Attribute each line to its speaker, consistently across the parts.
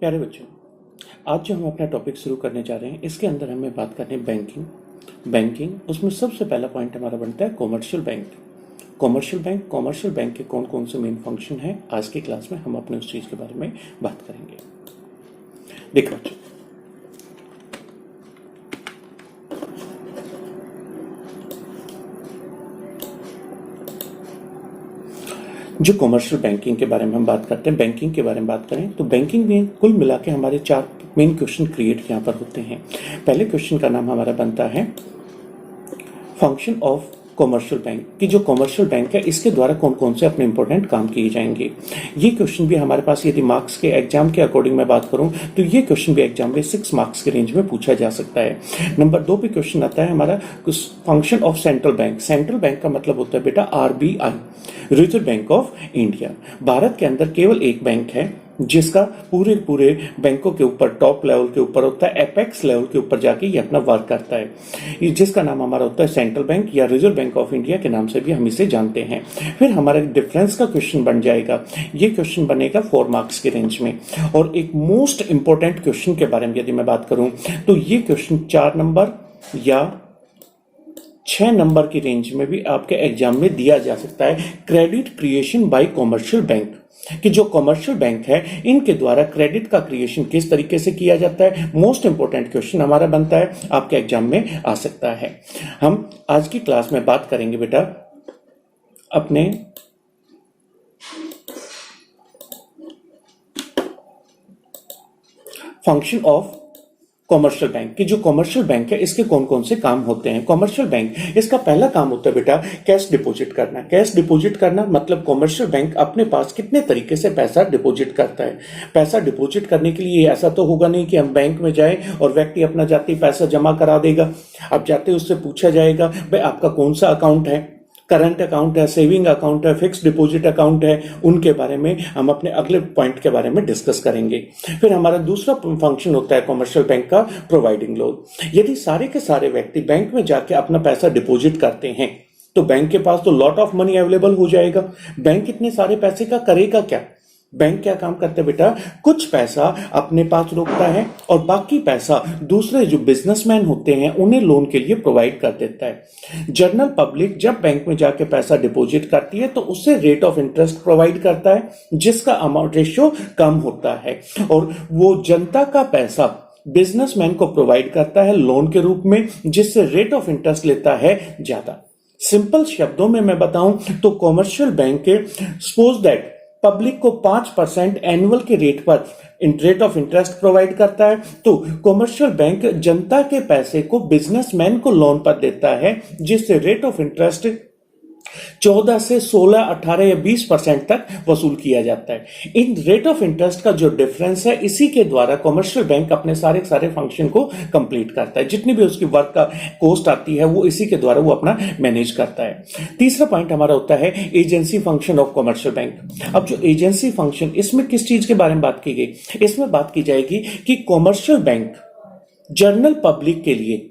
Speaker 1: प्यारे बच्चों, आज जो हम अपना टॉपिक शुरू करने जा रहे हैं इसके अंदर हमें बात करनी है बैंकिंग। उसमें सबसे पहला पॉइंट हमारा बनता है कॉमर्शियल बैंक के कौन कौन से मेन फंक्शन है। आज की क्लास में हम अपने उस चीज के बारे में बात करेंगे। देखो बच्चों, जो कॉमर्शियल बैंकिंग के बारे में हम बात करते हैं, बैंकिंग के बारे में बात करें तो बैंकिंग में कुल मिला के हमारे 4 मेन क्वेश्चन क्रिएट यहाँ पर होते हैं। पहले क्वेश्चन का नाम हमारा बनता है फंक्शन ऑफ कॉमर्शियल बैंक, कि जो कॉमर्शियल बैंक है इसके द्वारा कौन कौन से अपने इंपॉर्टेंट काम किए जाएंगे। ये क्वेश्चन भी हमारे पास, यदि मार्क्स के एग्जाम के अकॉर्डिंग मैं बात करूं तो ये क्वेश्चन भी एग्जाम में 6 मार्क्स के रेंज में पूछा जा सकता है। नंबर 2 पे क्वेश्चन आता है हमारा फंक्शन ऑफ सेंट्रल बैंक का मतलब होता है बेटा RBI, reserve bank of India. Bharat के अंदर केवल एक बैंक है जिसका पूरे बैंकों के ऊपर टॉप लेवल के ऊपर होता है, एपेक्स लेवल के ऊपर जाके ये अपना वर्क करता है, जिसका नाम हमारा होता है सेंट्रल बैंक या रिजर्व बैंक ऑफ इंडिया के नाम से भी हम इसे जानते हैं। फिर हमारा डिफरेंस का क्वेश्चन बन जाएगा। ये क्वेश्चन बनेगा 4 मार्क्स के रेंज में। और एक मोस्ट इंपॉर्टेंट क्वेश्चन के बारे में यदि मैं बात करूं तो ये क्वेश्चन 4 नंबर या 6 नंबर की रेंज में भी आपके एग्जाम में दिया जा सकता है। Credit creation bye commercial bank, कि जो कॉमर्शियल बैंक है इनके द्वारा क्रेडिट का क्रिएशन किस तरीके से किया जाता है, मोस्ट इंपॉर्टेंट क्वेश्चन हमारा बनता है, आपके एग्जाम में आ सकता है। हम आज की क्लास में बात करेंगे बेटा अपने फंक्शन ऑफ कॉमर्शियल बैंक, कि जो कॉमर्शियल बैंक है इसके कौन कौन से काम होते हैं। कॉमर्शियल बैंक, इसका पहला काम होता है बेटा कैश डिपॉजिट करना। कैश डिपॉजिट करना मतलब कॉमर्शियल बैंक अपने पास कितने तरीके से पैसा डिपॉजिट करता है। पैसा डिपॉजिट करने के लिए ऐसा तो होगा नहीं कि हम बैंक में जाएं और व्यक्ति अपना जाते ही पैसा जमा करा देगा। अब जाते उससे पूछा जाएगा भाई आपका कौन सा अकाउंट है, करंट अकाउंट है, सेविंग अकाउंट है, फिक्स डिपॉजिट अकाउंट है, उनके बारे में हम अपने अगले पॉइंट के बारे में डिस्कस करेंगे। फिर हमारा दूसरा फंक्शन होता है कॉमर्शियल बैंक का प्रोवाइडिंग लोन। यदि सारे के सारे व्यक्ति बैंक में जाके अपना पैसा डिपॉजिट करते हैं तो बैंक के पास तो लॉट ऑफ मनी अवेलेबल हो जाएगा। बैंक इतने सारे पैसे का करेगा क्या? बैंक क्या काम करते हैं बेटा, कुछ पैसा अपने पास रोकता है और बाकी पैसा दूसरे जो बिजनेसमैन होते हैं उन्हें लोन के लिए प्रोवाइड कर देता है। जनरल पब्लिक जब बैंक में जाके पैसा डिपॉजिट करती है तो उससे रेट ऑफ इंटरेस्ट प्रोवाइड करता है जिसका अमाउंट रेशियो कम होता है, और वो जनता का पैसा बिजनेसमैन को प्रोवाइड करता है लोन के रूप में, जिससे रेट ऑफ इंटरेस्ट लेता है ज्यादा। सिंपल शब्दों में मैं बताऊं तो कॉमर्शियल बैंक के सपोज दैट पब्लिक को 5% एनुअल के रेट पर रेट ऑफ इंटरेस्ट प्रोवाइड करता है, तो कॉमर्शियल बैंक जनता के पैसे को बिजनेसमैन को लोन पर देता है जिससे रेट ऑफ इंटरेस्ट 14 से 16, 18 या 20% तक वसूल किया जाता है। इन रेट ऑफ इंटरेस्ट का जो डिफरेंस है इसी के द्वारा कॉमर्शियल बैंक अपने सारे फंक्शन को कंप्लीट करता है। जितनी भी उसकी वर्क का कॉस्ट आती है वो इसी के द्वारा वो अपना मैनेज करता है। तीसरा पॉइंट हमारा होता है agency function of commercial bank. अब जो एजेंसी फंक्शन, इसमें किस चीज के बारे में बात की गई? इसमें बात की जाएगी कि कॉमर्शियल बैंक जनरल पब्लिक के लिए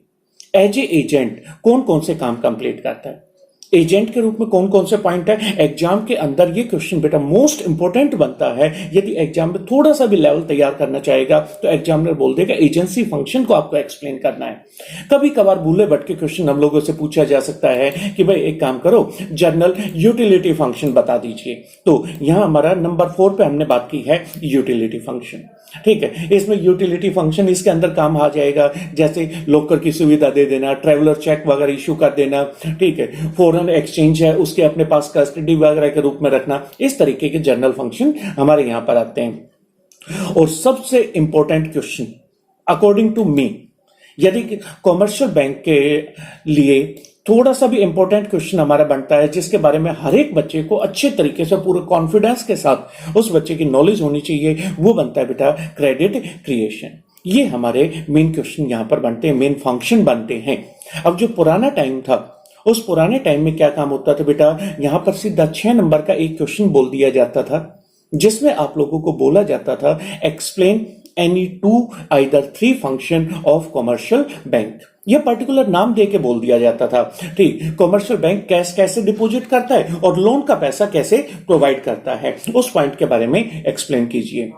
Speaker 1: एज ए एजेंट कौन कौन से काम कंप्लीट करता है। एजेंट के रूप में कौन कौन से पॉइंट है, एग्जाम के अंदर ये क्वेश्चन बेटा मोस्ट इंपोर्टेंट बनता है। यदि एग्जाम में थोड़ा सा भी लेवल तैयार करना चाहेगा तो एग्जामिनर बोल देगा एजेंसी फंक्शन को आपको एक्सप्लेन करना है। कभी कभार भूले भटके क्वेश्चन हम लोगों से पूछा जा सकता है कि भाई एक काम करो, जनरल यूटिलिटी फंक्शन बता दीजिए। तो यहां हमारा नंबर 4 पे हमने बात की है यूटिलिटी फंक्शन। ठीक है, इसमें यूटिलिटी फंक्शन इसके अंदर काम आ जाएगा, जैसे लॉकर की सुविधा दे देना, ट्रैवलर चेक वगैरह इशू कर देना, ठीक है, फॉरेन एक्सचेंज है उसके अपने पास कस्टडी वगैरह के रूप में रखना। इस तरीके के जनरल फंक्शन हमारे यहां पर आते हैं। और सबसे important question according to me, यदि कॉमर्शियल बैंक के लिए थोड़ा सा भी इंपॉर्टेंट क्वेश्चन हमारा बनता है जिसके बारे में हर एक बच्चे को अच्छे तरीके से पूरे कॉन्फिडेंस के साथ उस बच्चे की नॉलेज होनी चाहिए, वो बनता है बेटा क्रेडिट क्रिएशन। ये हमारे मेन क्वेश्चन यहां पर बनते हैं, मेन फंक्शन बनते हैं। अब जो पुराना टाइम था उस पुराने टाइम में क्या काम होता था बेटा, यहां पर सीधा 6 नंबर का एक क्वेश्चन बोल दिया जाता था जिसमें आप लोगों को बोला जाता था explain any 2 either 3 function of commercial bank. यह पर्टिकुलर नाम दे के बोल दिया जाता था। ठीक, कॉमर्शियल बैंक कैश कैसे डिपॉजिट करता है और लोन का पैसा कैसे प्रोवाइड करता है, उस पॉइंट के बारे में एक्सप्लेन कीजिए।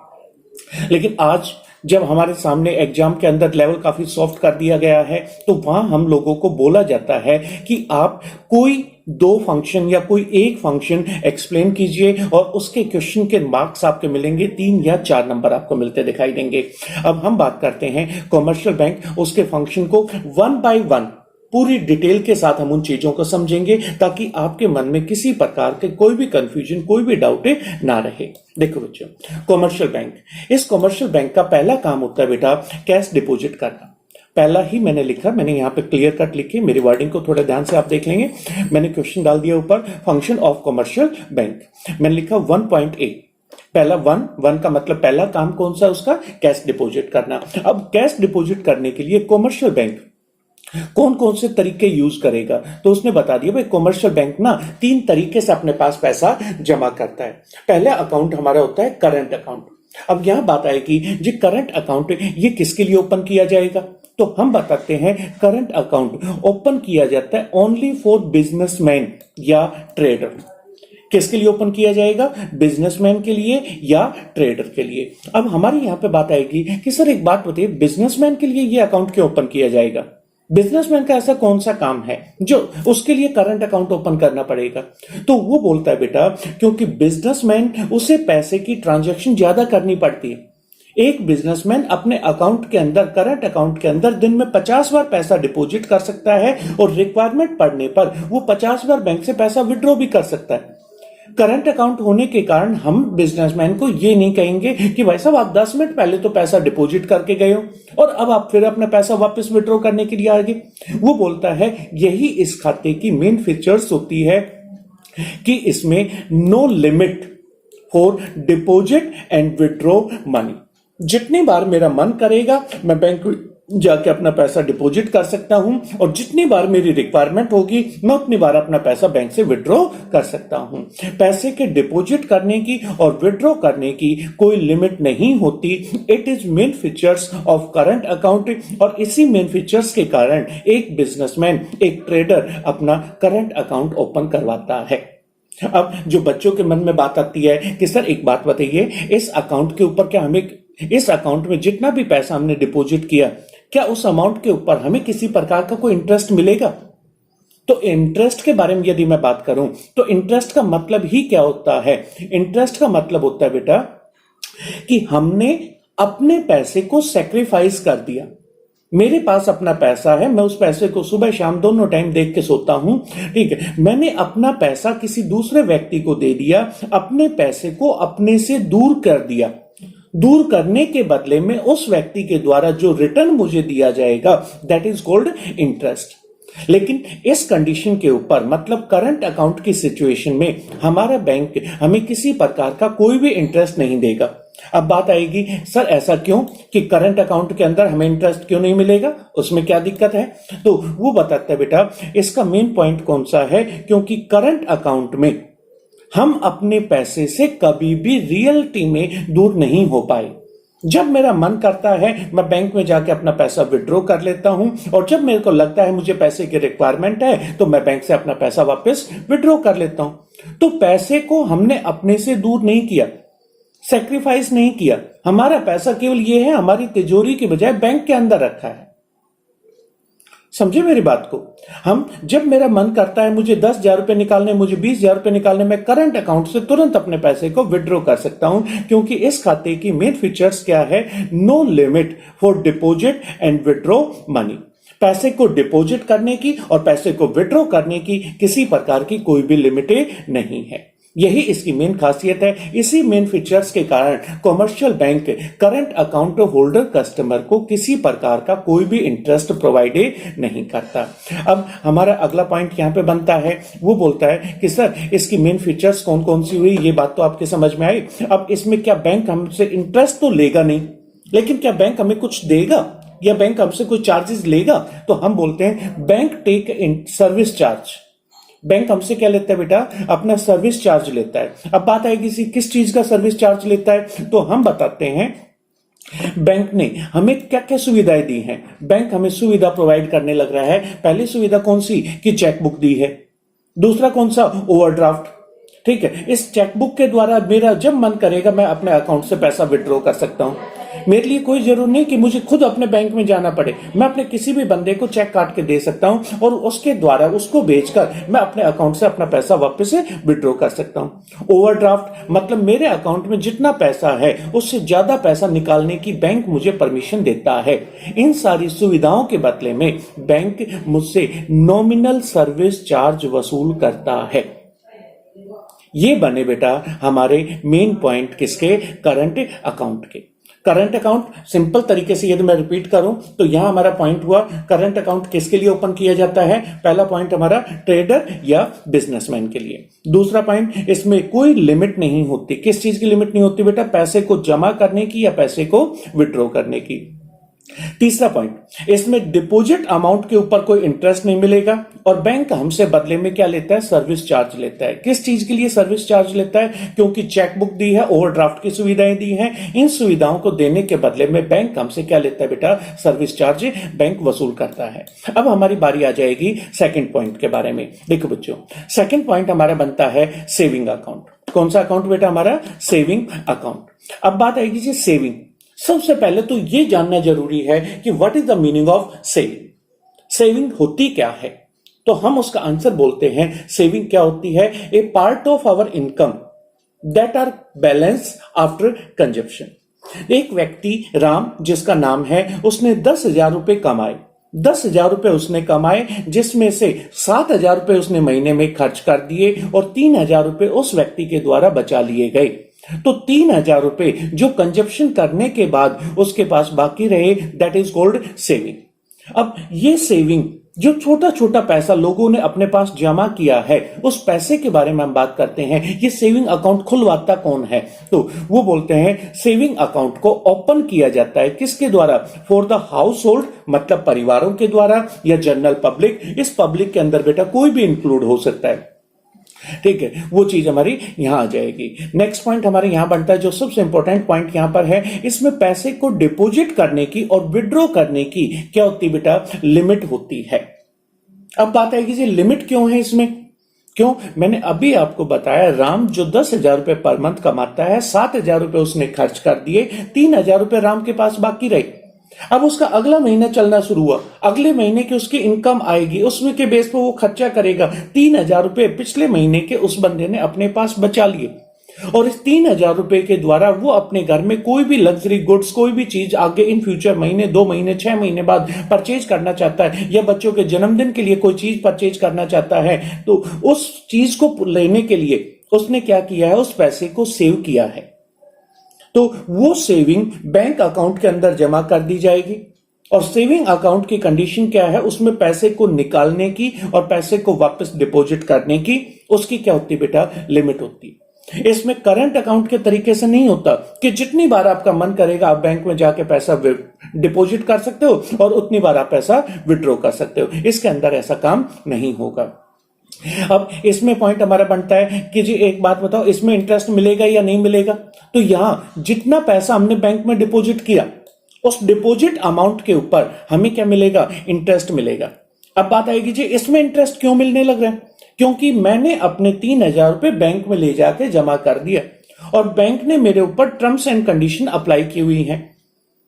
Speaker 1: लेकिन आज जब हमारे सामने एग्जाम के अंदर लेवल काफी सॉफ्ट कर दिया गया है, तो वहां हम लोगों को बोला जाता है कि आप कोई दो फंक्शन या कोई एक फंक्शन एक्सप्लेन कीजिए और उसके क्वेश्चन के मार्क्स आपके मिलेंगे, 3 या 4 नंबर आपको मिलते दिखाई देंगे। अब हम बात करते हैं कॉमर्शियल बैंक, उसके फंक्शन को 1 बाय 1 पूरी डिटेल के साथ हम उन चीजों को समझेंगे ताकि आपके मन में किसी प्रकार के कोई भी कंफ्यूजन, कोई भी डाउट ना रहे। देखो बच्चों, कॉमर्शियल बैंक, इस कॉमर्शियल बैंक का पहला काम होता है बेटा कैश डिपॉजिट करना। पहला ही मैंने लिखा, मैंने यहां पे क्लियर कट लिखी, मेरी वर्डिंग को थोड़ा ध्यान से आप देख लेंगे। मैंने क्वेश्चन डाल दिया ऊपर, फंक्शन ऑफ कॉमर्शियल बैंक। मैंने लिखा 1.a, पहला वन का मतलब पहला काम कौन सा, उसका कैश डिपॉजिट करना। अब कैश डिपॉजिट करने के लिए कॉमर्शियल बैंक कौन कौन से तरीके यूज करेगा, तो उसने बता दिया भाई कॉमर्शियल बैंक ना 3 तरीके से अपने पास पैसा जमा करता है। पहला अकाउंट हमारा होता है करंट अकाउंट। अब यहां बात आएगी जी करंट अकाउंट ये किसके लिए ओपन किया जाएगा, तो हम बताते हैं करंट अकाउंट ओपन किया जाता है ओनली फॉर बिजनेसमैन या ट्रेडर। किसके लिए ओपन किया जाएगा, बिजनेसमैन के लिए या ट्रेडर के लिए। अब हमारी यहां पे बात आएगी कि सर एक बात बताइए, बिजनेसमैन के लिए ये अकाउंट क्यों ओपन किया जाएगा, बिजनेसमैन का ऐसा कौन सा काम है जो उसके लिए करंट अकाउंट ओपन करना पड़ेगा। तो वो बोलता है बेटा क्योंकि बिजनेसमैन उसे पैसे की ट्रांजैक्शन ज्यादा करनी पड़ती है। एक बिजनेसमैन अपने अकाउंट के अंदर, करंट अकाउंट के अंदर दिन में 50 बार पैसा डिपॉजिट कर सकता है और रिक्वायरमेंट पड़ने पर वो 50 बार बैंक से पैसा विड्रॉ भी कर सकता है। करंट अकाउंट होने के कारण हम बिजनेसमैन को ये नहीं कहेंगे कि भाई साहब आप 10 मिनट पहले तो पैसा डिपॉजिट करके गए हो और अब आप फिर अपना पैसा वापस विड्रॉ करने के लिए आ गए। वो बोलता है यही इस खाते की मेन फीचर्स होती है कि इसमें no limit for deposit and withdraw money. जितनी बार मेरा मन करेगा मैं बैंक जाके अपना पैसा डिपॉजिट कर सकता हूं और जितनी बार मेरी रिक्वायरमेंट होगी मैं उतनी बार अपना पैसा बैंक से विड्रॉ कर सकता हूं। पैसे के डिपॉजिट करने की और विड्रॉ करने की कोई लिमिट नहीं होती। It is main features of current account और इसी मेन फीचर्स के कारण एक बिजनेसमैन, एक ट्रेडर अपना करंट अकाउंट ओपन करवाता है। अब जो बच्चों के मन में बात आती है कि सर एक बात बताइए, इस अकाउंट के ऊपर क्या हमें, इस अकाउंट में जितना भी पैसा हमने डिपॉजिट किया, क्या उस अमाउंट के ऊपर हमें किसी प्रकार का कोई इंटरेस्ट मिलेगा। तो इंटरेस्ट के बारे में यदि मैं बात करूं तो इंटरेस्ट का मतलब ही क्या होता है, इंटरेस्ट का मतलब होता है बेटा कि हमने अपने पैसे को सेक्रीफाइस कर दिया। मेरे पास अपना पैसा है, मैं उस पैसे को सुबह शाम दोनों टाइम देख के सोता हूं, ठीक है। मैंने अपना पैसा किसी दूसरे व्यक्ति को दे दिया, अपने पैसे को अपने से दूर कर दिया। दूर करने के बदले में उस व्यक्ति के द्वारा जो रिटर्न मुझे दिया जाएगा दैट इज कॉल्ड इंटरेस्ट। लेकिन इस कंडीशन के ऊपर, मतलब करंट अकाउंट की सिचुएशन में हमारा बैंक हमें किसी प्रकार का कोई भी इंटरेस्ट नहीं देगा। अब बात आएगी सर ऐसा क्यों कि करंट अकाउंट के अंदर हमें इंटरेस्ट क्यों नहीं मिलेगा, उसमें क्या दिक्कत है। तो वो बताता है बेटा इसका मेन पॉइंट कौन सा है, क्योंकि करंट अकाउंट में हम अपने पैसे से कभी भी रियलिटी में दूर नहीं हो पाए। जब मेरा मन करता है मैं बैंक में जाके अपना पैसा विड्रॉ कर लेता हूं और जब मेरे को लगता है मुझे पैसे की रिक्वायरमेंट है तो मैं बैंक से अपना पैसा वापस विड्रॉ कर लेता हूं। तो पैसे को हमने अपने से दूर नहीं किया, सेक्रीफाइस नहीं किया। हमारा पैसा केवल ये है हमारी तिजोरी की बजाय बैंक के अंदर रखा है। समझे मेरी बात को। हम जब मेरा मन करता है मुझे 10,000 रुपए निकालने, मुझे 20,000 रुपए निकालने, मैं करंट अकाउंट से तुरंत अपने पैसे को विड्रॉ कर सकता हूं, क्योंकि इस खाते की मेन फीचर्स क्या है, no limit for deposit and withdraw money. पैसे को डिपॉजिट करने की और पैसे को विड्रॉ करने की किसी प्रकार की कोई भी लिमिट नहीं है। यही इसकी मेन खासियत है। इसी मेन फीचर्स के कारण commercial bank current account holder customer को किसी प्रकार का कोई भी इंटरेस्ट प्रोवाइड नहीं करता। अब हमारा अगला पॉइंट यहां पे बनता है, वो बोलता है कि सर इसकी मेन फीचर्स कौन कौन सी हुई, ये बात तो आपके समझ में आई। अब इसमें क्या बैंक हमसे इंटरेस्ट तो लेगा नहीं, लेकिन क्या बैंक हमें कुछ देगा या बैंक हमसे कोई चार्जेस लेगा। तो हम बोलते हैं bank take in service charge. Bank हमसे क्या लेता है बेटा, अपना सर्विस चार्ज लेता है। अब बात आएगी किस चीज का सर्विस चार्ज लेता है, तो हम बताते हैं बैंक ने हमें क्या क्या सुविधाएं दी हैं। बैंक हमें सुविधा प्रोवाइड करने लग रहा है। पहली सुविधा कौन सी कि चेकबुक दी है। दूसरा कौन सा, ओवरड्राफ्ट। ठीक है, इस चेकबुक के द्वारा मेरा जब मन करेगा मैं अपने अकाउंट से पैसा विड्रॉ कर सकता हूं। मेरे लिए कोई जरूर नहीं कि मुझे खुद अपने बैंक में जाना पड़े, मैं अपने किसी भी बंदे को चेक काट के दे सकता हूं और उसके द्वारा उसको बेचकर मैं अपने अकाउंट से अपना पैसा वापस से विड्रॉ कर सकता हूं। ओवरड्राफ्ट मतलब मेरे अकाउंट में जितना पैसा है उससे ज्यादा पैसा निकालने की बैंक मुझे परमिशन देता है। इन सारी सुविधाओं के बदले में बैंक मुझसे नॉमिनल सर्विस चार्ज वसूल करता है। ये बने बेटा हमारे मेन पॉइंट किसके, करंट अकाउंट के। करंट अकाउंट सिंपल तरीके से यदि मैं रिपीट करूं तो यहां हमारा पॉइंट हुआ करंट अकाउंट किसके लिए ओपन किया जाता है। पहला पॉइंट हमारा ट्रेडर या बिजनेसमैन के लिए। दूसरा पॉइंट, इसमें कोई लिमिट नहीं होती। किस चीज की लिमिट नहीं होती बेटा, पैसे को जमा करने की या पैसे को विड्रॉ करने की। तीसरा पॉइंट, इसमें डिपॉजिट अमाउंट के ऊपर कोई इंटरेस्ट नहीं मिलेगा और बैंक हमसे बदले में क्या लेता है, सर्विस चार्ज लेता है। किस चीज के लिए सर्विस चार्ज लेता है, क्योंकि चेकबुक दी है, ओवरड्राफ्ट की सुविधाएं दी हैं, इन सुविधाओं को देने के बदले में बैंक हमसे क्या लेता है बेटा, सर्विस चार्ज बैंक वसूल करता है। अब हमारी बारी आ जाएगी सेकंड पॉइंट के बारे में। देखो बच्चों, सेकंड पॉइंट हमारा बनता है सेविंग अकाउंट। कौन सा अकाउंट बेटा, हमारा सेविंग अकाउंट। अब बात आएगी जी सेविंग। सबसे पहले तो यह जानना जरूरी है कि what is the meaning of saving. Saving होती क्या है, तो हम उसका आंसर बोलते हैं सेविंग क्या होती है, a part of our income that are balance after consumption. एक व्यक्ति राम जिसका नाम है, उसने 10,000 रुपए कमाए। 10,000 रुपए उसने कमाए, जिसमें से 7,000 रुपए उसने महीने में खर्च कर दिए और 3,000 रुपए उस व्यक्ति के द्वारा बचा लिए गए। तो 3,000 रुपए जो कंजप्शन करने के बाद उसके पास बाकी रहे, दैट इज कॉल्ड सेविंग। अब ये सेविंग जो छोटा छोटा पैसा लोगों ने अपने पास जमा किया है, उस पैसे के बारे में हम बात करते हैं। ये सेविंग अकाउंट खुलवाता कौन है, तो वो बोलते हैं सेविंग अकाउंट को ओपन किया जाता है किसके द्वारा, फॉर द हाउस होल्ड मतलब परिवारों के द्वारा, या जनरल पब्लिक। इस पब्लिक के अंदर बेटा कोई भी इंक्लूड हो सकता है, ठीक है, वो चीज हमारी यहां आ जाएगी। नेक्स्ट पॉइंट हमारे यहां बनता है, जो सबसे इंपॉर्टेंट पॉइंट यहां पर है, इसमें पैसे को डिपॉजिट करने की और विड्रॉ करने की क्या होती है बेटा, लिमिट होती है। अब बात आएगी जी लिमिट क्यों है इसमें, क्यों, मैंने अभी आपको बताया राम जो 10,000 रुपए पर मंथ कमाता है, 7,000 रुपए उसने खर्च कर दिए, 3,000 रुपए राम के पास बाकी रहे। अब उसका अगला महीना चलना शुरू हुआ, अगले महीने की उसकी इनकम आएगी, उसमें के बेस पर वो खर्चा करेगा। 3,000 रुपए पिछले महीने के उस बंदे ने अपने पास बचा लिए और इस 3,000 रुपए के द्वारा वो अपने घर में कोई भी लग्जरी गुड्स, कोई भी चीज आगे इन फ्यूचर महीने, 2 महीने, 6 महीने बाद परचेज करना चाहता है, या बच्चों के जन्मदिन के लिए कोई चीज परचेज करना चाहता है, तो उस चीज को लेने के लिए उसने क्या किया है, उस पैसे को सेव किया है। तो वो सेविंग बैंक अकाउंट के अंदर जमा कर दी जाएगी। और सेविंग अकाउंट की कंडीशन क्या है, उसमें पैसे को निकालने की और पैसे को वापस डिपॉजिट करने की उसकी क्या होती बेटा, लिमिट होती। इसमें करंट अकाउंट के तरीके से नहीं होता कि जितनी बार आपका मन करेगा आप बैंक में जाके पैसा डिपॉजिट कर सकते हो और उतनी बार आप पैसा विड्रॉ कर सकते हो। इसके अंदर ऐसा काम नहीं होगा। अब इसमें पॉइंट हमारा बनता है कि जी एक बात बताओ, इसमें इंटरेस्ट मिलेगा या नहीं मिलेगा, तो यहां जितना पैसा हमने बैंक में डिपॉजिट किया उस डिपॉजिट अमाउंट के ऊपर हमें क्या मिलेगा, इंटरेस्ट मिलेगा। अब बात आएगी जी इसमें इंटरेस्ट क्यों मिलने लग रहा है, क्योंकि मैंने अपने 3,000 रुपए बैंक में ले जाके जमा कर दिया और बैंक ने मेरे ऊपर टर्म्स एंड कंडीशन अप्लाई की हुई है,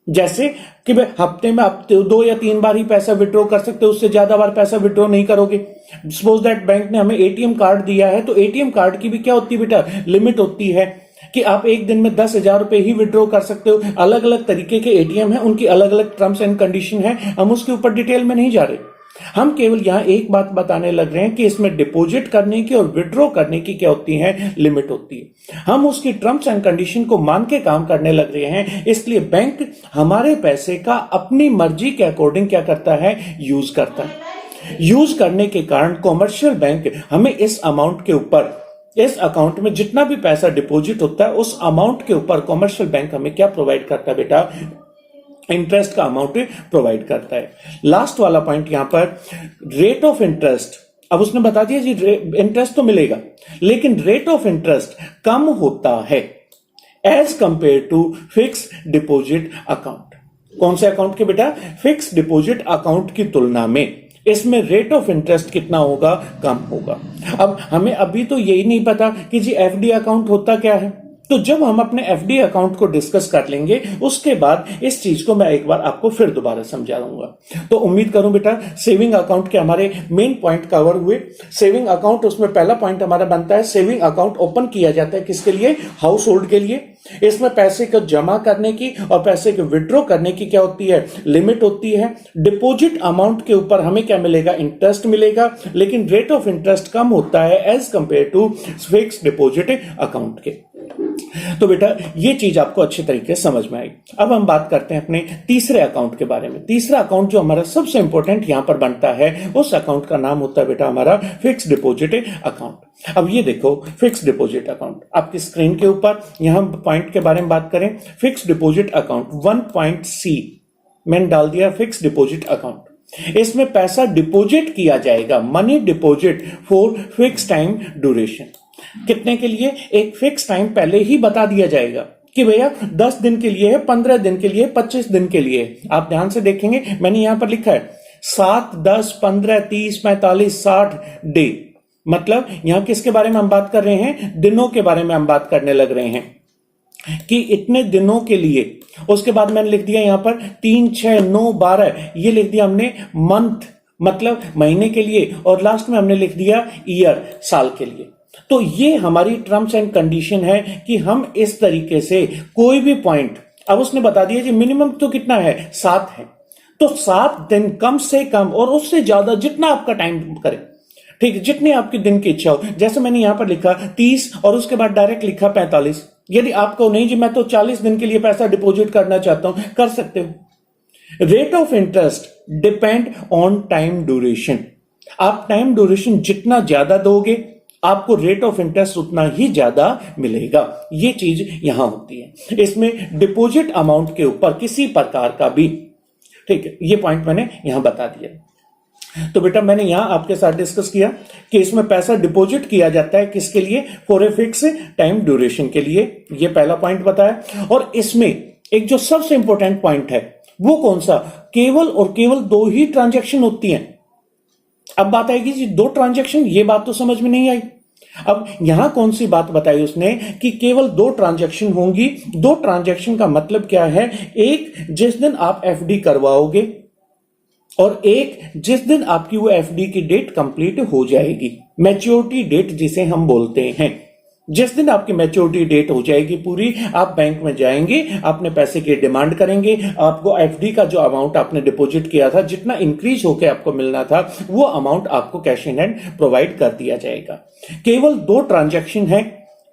Speaker 1: जैसे कि भाई हफ्ते में आप 2 या 3 बार ही पैसा विड्रॉ कर सकते हो, उससे ज्यादा बार पैसा विड्रॉ नहीं करोगे। सपोज दैट बैंक ने हमें एटीएम कार्ड दिया है, तो एटीएम कार्ड की भी क्या होती है बेटा, लिमिट होती है कि आप एक दिन में 10,000 रुपए ही विड्रॉ कर सकते हो। अलग अलग तरीके के एटीएम है, उनकी अलग अलग टर्म्स एंड कंडीशन है, हम उसके ऊपर डिटेल में नहीं जा रहे। हम केवल यहां एक बात बताने लग रहे हैं कि इसमें डिपॉजिट करने की और विड्रॉ करने की क्या होती है, लिमिट होती है। हम उसकी टर्म्स एंड कंडीशन को मान के काम करने लग रहे हैं, इसलिए बैंक हमारे पैसे का अपनी मर्जी के अकॉर्डिंग क्या करता है, यूज करता है। यूज करने के कारण कॉमर्शियल बैंक हमें इस अमाउंट के ऊपर, इस अकाउंट में जितना भी पैसा डिपॉजिट होता है उस अमाउंट के ऊपर कॉमर्शियल बैंक हमें क्या प्रोवाइड करता है बेटा, इंटरेस्ट का अमाउंट प्रोवाइड करता है। लास्ट वाला पॉइंट यहां पर रेट ऑफ इंटरेस्ट। अब उसने बता दिया जी इंटरेस्ट तो मिलेगा, लेकिन रेट ऑफ इंटरेस्ट कम होता है as compare to fix deposit account. कौन से अकाउंट के बेटा, फिक्स डिपॉजिट अकाउंट की तुलना में इसमें रेट ऑफ इंटरेस्ट कितना होगा, कम होगा। अब हमें अभी तो यही नहीं पता कि जी एफडी अकाउंट होता क्या है, तो जब हम अपने एफडी अकाउंट को डिस्कस कर लेंगे उसके बाद इस चीज को मैं एक बार आपको फिर दोबारा समझा दूंगा। तो उम्मीद करूं बेटा सेविंग अकाउंट के हमारे मेन पॉइंट कवर हुए। सेविंग अकाउंट, उसमें पहला पॉइंट हमारा बनता है, सेविंग अकाउंट ओपन किया जाता है किसके लिए, हाउस होल्ड के लिए। इसमें पैसे को जमा करने की और पैसे को विड्रॉ करने की क्या होती है, लिमिट होती है। डिपॉजिट अमाउंट के ऊपर हमें क्या मिलेगा, इंटरेस्ट मिलेगा, लेकिन रेट ऑफ इंटरेस्ट कम होता है as compare to fixed deposit account के। तो बेटा ये चीज आपको अच्छे तरीके से समझ में आई। अब हम बात करते हैं अपने तीसरे अकाउंट के बारे में। तीसरा अकाउंट जो हमारा सबसे इंपॉर्टेंट यहां पर बनता है, उस अकाउंट का नाम होता है बेटा हमारा फिक्स्ड डिपॉजिट अकाउंट। अब ये देखो फिक्स्ड डिपॉजिट अकाउंट आपकी स्क्रीन के ऊपर, यहां पॉइंट के बारे में बात करें, फिक्स्ड डिपॉजिट अकाउंट 1.C मैंने डाल दिया फिक्स्ड डिपॉजिट अकाउंट। इसमें पैसा डिपॉजिट किया जाएगा, money deposit for fix time duration. कितने के लिए, एक फिक्स टाइम पहले ही बता दिया जाएगा कि भैया 10 दिन के लिए है, 15 दिन के लिए, 25 दिन के लिए। आप ध्यान से देखेंगे मैंने यहां पर लिखा है 7, 10, 15, 30, 45, 60 डे। मतलब यहां किसके बारे में हम बात कर रहे हैं, दिनों के बारे में हम बात करने लग रहे हैं कि इतने दिनों के लिए। उसके बाद मैंने लिख दिया यहां पर 3, 6, 9, 12, ये लिख दिया हमने मंथ, मतलब महीने के लिए, और लास्ट में हमने लिख दिया ईयर, साल के लिए। तो ये हमारी टर्म्स एंड कंडीशन है कि हम इस तरीके से कोई भी पॉइंट, अब उसने बता दिया जी मिनिमम तो कितना है, 7 है, तो 7 दिन कम से कम और उससे ज्यादा जितना आपका टाइम करे, ठीक है, जितनी आपकी दिन की इच्छा हो। जैसे मैंने यहां पर लिखा 30 और उसके बाद डायरेक्ट लिखा 45। यदि आपको नहीं जी मैं तो 40 दिन के लिए पैसा डिपॉजिट करना चाहता हूं, कर सकते हो। Rate of interest depend on time duration. आप टाइम ड्यूरेशन जितना ज्यादा दोगे आपको रेट ऑफ इंटरेस्ट उतना ही ज्यादा मिलेगा। ये चीज यहां होती है। इसमें डिपॉजिट अमाउंट के ऊपर किसी प्रकार का भी, ठीक है, ये पॉइंट मैंने यहां बता दिया। तो बेटा मैंने यहां आपके साथ डिस्कस किया कि इसमें पैसा डिपॉजिट किया जाता है किसके लिए, for a fix time duration के लिए। ये पहला पॉइंट बताया। और इसमें एक जो सबसे इंपॉर्टेंट पॉइंट है वो कौन सा, केवल और केवल 2 ही ट्रांजैक्शन होती हैं। अब बात आएगी जी 2 ट्रांजैक्शन, ये बात तो समझ में नहीं आई। अब यहां कौन सी बात बताई उसने कि केवल 2 ट्रांजैक्शन होंगी। 2 ट्रांजैक्शन का मतलब क्या है, एक जिस दिन आप एफडी करवाओगे और एक जिस दिन आपकी वो एफडी की डेट कंप्लीट हो जाएगी, मैच्योरिटी डेट जिसे हम बोलते हैं। जिस दिन आपकी मैच्योरिटी डेट हो जाएगी पूरी, आप बैंक में जाएंगे, अपने पैसे की डिमांड करेंगे, आपको एफडी का जो अमाउंट आपने डिपॉजिट किया था, जितना इंक्रीज होकर आपको मिलना था, वो अमाउंट आपको कैश इन हैंड प्रोवाइड कर दिया जाएगा। केवल 2 ट्रांजैक्शन है,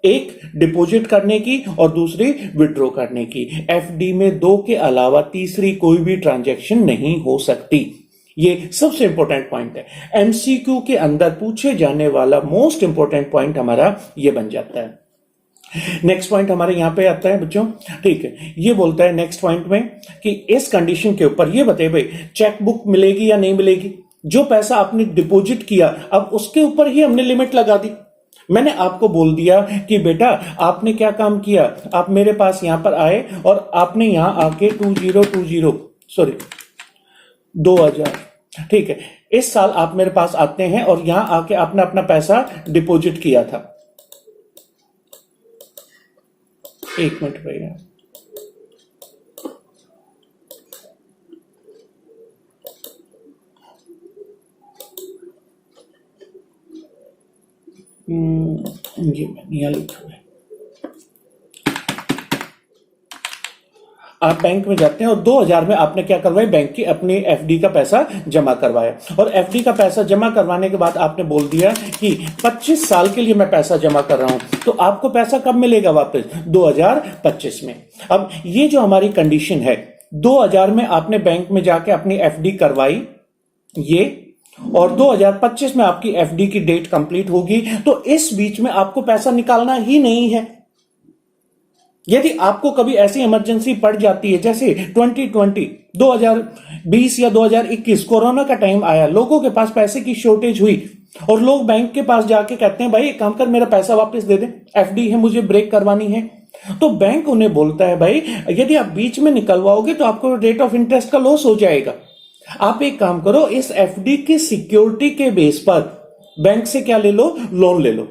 Speaker 1: एक डिपॉजिट करने की और दूसरी विड्रॉ करने की। एफडी में 2 के अलावा तीसरी कोई भी ट्रांजैक्शन नहीं हो सकती। ये सबसे इंपॉर्टेंट पॉइंट है। एमसीक्यू के अंदर पूछे जाने वाला मोस्ट इंपॉर्टेंट पॉइंट हमारा ये बन जाता है। नेक्स्ट पॉइंट हमारे यहां पे आता है बच्चों, ठीक है, ये बोलता है नेक्स्ट पॉइंट में कि इस कंडीशन के ऊपर ये बताइए भाई चेकबुक मिलेगी या नहीं मिलेगी। जो पैसा आपने डिपॉजिट किया अब उसके ऊपर ही हमने लिमिट लगा दी। मैंने आपको बोल दिया कि बेटा आपने क्या काम किया, आप मेरे पास यहां पर आए और आपने यहां आके 2000, ठीक है, इस साल आप मेरे पास आते हैं और यहां आके आपने अपना पैसा डिपॉजिट किया था। एक मिनट भैया, ये मैंने यहां लिखा है। आप बैंक में जाते हैं और 2000 में आपने क्या करवाया, बैंक की अपनी एफडी का पैसा जमा करवाया, और एफडी का पैसा जमा करवाने के बाद आपने बोल दिया कि 25 साल के लिए मैं पैसा जमा कर रहा हूं, तो आपको पैसा कब मिलेगा वापस, 2025 में। अब ये जो हमारी कंडीशन है, 2000 में आपने बैंक में जाके अपनी एफडी करवाई ये, और 2025 में आपकी एफडी की डेट कंप्लीट होगी, तो इस बीच में आपको पैसा निकालना ही नहीं है। यदि आपको कभी ऐसी इमरजेंसी पड़ जाती है, जैसे 2020 या 2021 कोरोना का टाइम आया, लोगों के पास पैसे की शॉर्टेज हुई और लोग बैंक के पास जाके कहते हैं भाई एक काम कर मेरा पैसा वापस दे दे, एफडी है मुझे ब्रेक करवानी है, तो बैंक उन्हें बोलता है भाई यदि आप बीच में निकलवाओगे तो आपको रेट ऑफ इंटरेस्ट का लॉस हो जाएगा। आप एक काम करो, इस एफडी की सिक्योरिटी के बेस पर बैंक से क्या ले लो, लोन ले लो।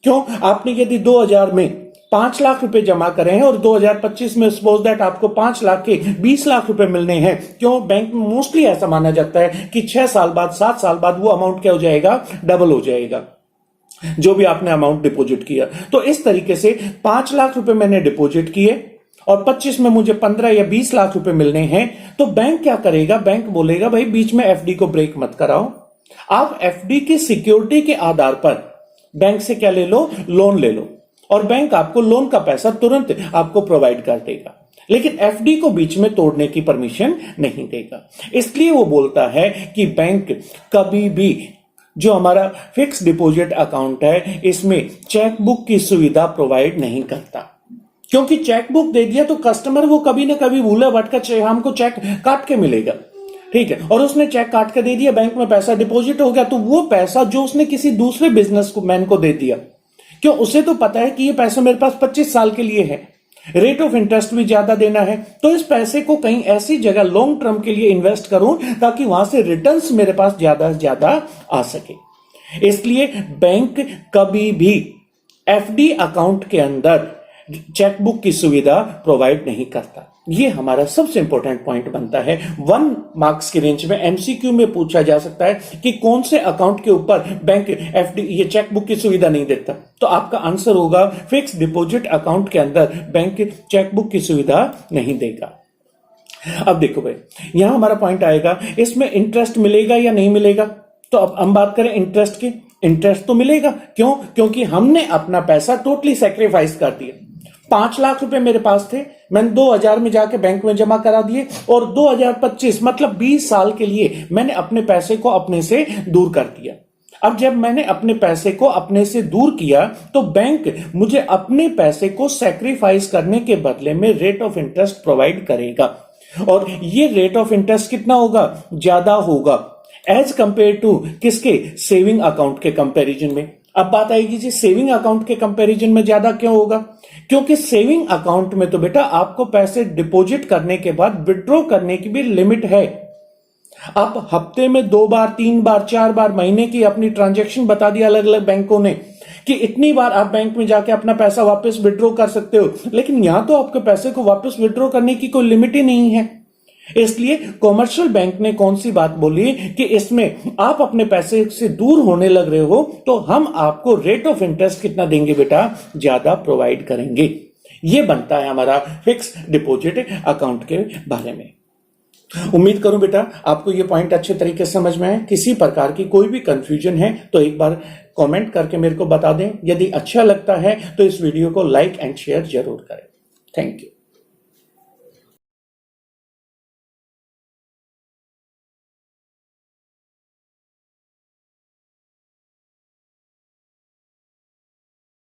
Speaker 1: क्यों? आपने यदि 2000 में 5 लाख रुपए जमा करे हैं और 2025 में सपोज दैट आपको 5 लाख के 20 लाख रुपए मिलने हैं, क्यों? बैंक में मोस्टली ऐसा माना जाता है कि 6 साल बाद 7 साल बाद वो अमाउंट क्या हो जाएगा, डबल हो जाएगा, जो भी आपने अमाउंट डिपॉजिट किया। तो इस तरीके से 5 लाख रुपए मैंने डिपॉजिट किए और 25 में मुझे 15 या 20 लाख रुपए मिलने हैं, तो बैंक क्या करेगा, बैंक बोलेगा भाई बीच में एफडी को ब्रेक मत कराओ, आप एफडी की सिक्योरिटी के आधार पर बैंक से क्या ले लो, लोन ले लो, और बैंक आपको लोन का पैसा तुरंत आपको प्रोवाइड कर देगा, लेकिन एफडी को बीच में तोड़ने की परमिशन नहीं देगा। इसलिए वो बोलता है कि बैंक कभी भी जो हमारा फिक्स डिपॉजिट अकाउंट है इसमें चेकबुक की सुविधा प्रोवाइड नहीं करता, क्योंकि चेकबुक दे दिया तो कस्टमर वो कभी ना कभी भूला भटका हमको चेक काट के मिलेगा, ठीक है, और उसने चेक काट के दे दिया, बैंक में पैसा डिपॉजिट हो गया, तो वो पैसा जो उसने किसी दूसरे बिजनेस मैन को दे दिया, क्यों? उसे तो पता है कि ये पैसा मेरे पास 25 साल के लिए है, रेट ऑफ इंटरेस्ट भी ज्यादा देना है, तो इस पैसे को कहीं ऐसी जगह लॉन्ग टर्म के लिए इन्वेस्ट करूं ताकि वहां से रिटर्न्स मेरे पास ज्यादा से ज्यादा आ सके। इसलिए बैंक कभी भी एफडी अकाउंट के अंदर चेकबुक की सुविधा प्रोवाइड नहीं करता। ये हमारा सबसे इंपॉर्टेंट पॉइंट बनता है। 1 मार्क्स की रेंज में एमसीक्यू में पूछा जा सकता है कि कौन से अकाउंट के ऊपर बैंक एफडी ये चेकबुक की सुविधा नहीं देता, तो आपका आंसर होगा फिक्स डिपॉजिट अकाउंट के अंदर बैंक चेकबुक की सुविधा नहीं देगा। अब देखो भाई, यहां हमारा पॉइंट आएगा, इसमें इंटरेस्ट मिलेगा या नहीं मिलेगा। तो अब हम बात करें इंटरेस्ट की, इंटरेस्ट तो मिलेगा। क्यों? क्योंकि हमने अपना पैसा टोटली सैक्रिफाइस कर दिया। 5 लाख रुपए मेरे पास थे, मैंने 2000 में जाके बैंक में जमा करा दिए, और 2025 मतलब 20 साल के लिए मैंने अपने पैसे को अपने से दूर कर दिया। अब जब मैंने अपने पैसे को अपने से दूर किया तो बैंक मुझे अपने पैसे को सैक्रिफाइस करने के बदले में रेट ऑफ इंटरेस्ट प्रोवाइड करेगा, और ये रेट ऑफ इंटरेस्ट कितना होगा, ज्यादा होगा एज कंपेयर टू किसके, सेविंग अकाउंट के कंपैरिजन में। अब बात आएगी जी सेविंग अकाउंट के कंपैरिजन में ज्यादा क्यों होगा? क्योंकि सेविंग अकाउंट में तो बेटा आपको पैसे डिपॉजिट करने के बाद विड्रॉ करने की भी लिमिट है। आप हफ्ते में 2 बार 3 बार 4 बार महीने की अपनी ट्रांजैक्शन बता दिया अलग अलग बैंकों ने कि इतनी बार आप बैंक में जाके अपना पैसा वापस विड्रॉ कर सकते हो, लेकिन यहां तो आपके पैसे को वापस विड्रॉ करने की कोई लिमिट ही नहीं है। इसलिए कॉमर्शियल बैंक ने कौन सी बात बोली कि इसमें आप अपने पैसे से दूर होने लग रहे हो तो हम आपको रेट ऑफ इंटरेस्ट कितना देंगे बेटा, ज्यादा प्रोवाइड करेंगे। ये बनता है हमारा फिक्स डिपॉजिट अकाउंट के बारे में। उम्मीद करूं बेटा आपको ये पॉइंट अच्छे तरीके से समझ में आए। किसी प्रकार की कोई भी कंफ्यूजन है तो एक बार कमेंट करके मेरे को बता दें। यदि अच्छा लगता है तो इस वीडियो को लाइक एंड शेयर जरूर करें। Thank you.